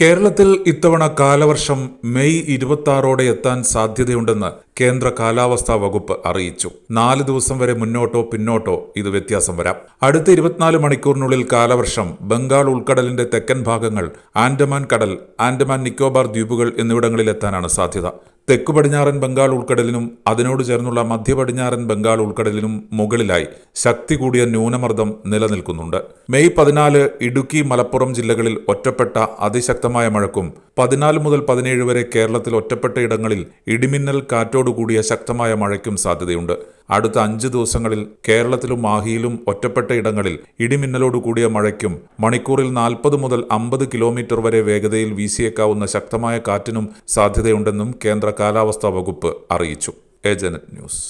കേരളത്തിൽ ഇത്തവണ കാലവർഷം മെയ് 26 എത്താൻ സാധ്യതയുണ്ടെന്ന് കേന്ദ്ര കാലാവസ്ഥാ വകുപ്പ് അറിയിച്ചു. 4 ദിവസം വരെ മുന്നോട്ടോ പിന്നോട്ടോ ഇത് വ്യത്യാസം വരാം. അടുത്ത 24 മണിക്കൂറിനുള്ളിൽ കാലവർഷം ബംഗാൾ ഉൾക്കടലിന്റെ തെക്കൻ ഭാഗങ്ങൾ, ആൻഡമാൻ കടൽ, ആൻഡമാൻ നിക്കോബാർ ദ്വീപുകൾ എന്നിവിടങ്ങളിൽ എത്താനാണ് സാധ്യത. തെക്കു പടിഞ്ഞാറൻ ബംഗാൾ ഉൾക്കടലിനും അതിനോട് ചേർന്നുള്ള മധ്യപടിഞ്ഞാറൻ ബംഗാൾ ഉൾക്കടലിനും മുകളിലായി ശക്തി കൂടിയ ന്യൂനമർദ്ദം നിലനിൽക്കുന്നുണ്ട്. മെയ് 14 ഇടുക്കി, മലപ്പുറം ജില്ലകളിൽ ഒറ്റപ്പെട്ട അതിശക്തമായ മഴയ്ക്കും 14 മുതൽ 17 വരെ കേരളത്തിൽ ഒറ്റപ്പെട്ട ഇടങ്ങളിൽ ഇടിമിന്നൽ കാറ്റോടുകൂടിയ ശക്തമായ മഴയ്ക്കും സാധ്യതയുണ്ട്. അടുത്ത 5 ദിവസങ്ങളിൽ കേരളത്തിലും മാഹിയിലും ഒറ്റപ്പെട്ട ഇടങ്ങളിൽ ഇടിമിന്നലോടുകൂടിയ മഴയ്ക്കും മണിക്കൂറിൽ 40 മുതൽ 50 കിലോമീറ്റർ വരെ വേഗതയിൽ വീശിയേക്കാവുന്ന ശക്തമായ കാറ്റിനും സാധ്യതയുണ്ടെന്നും കേന്ദ്ര കാലാവസ്ഥാ വകുപ്പ് അറിയിച്ചു. Agent news.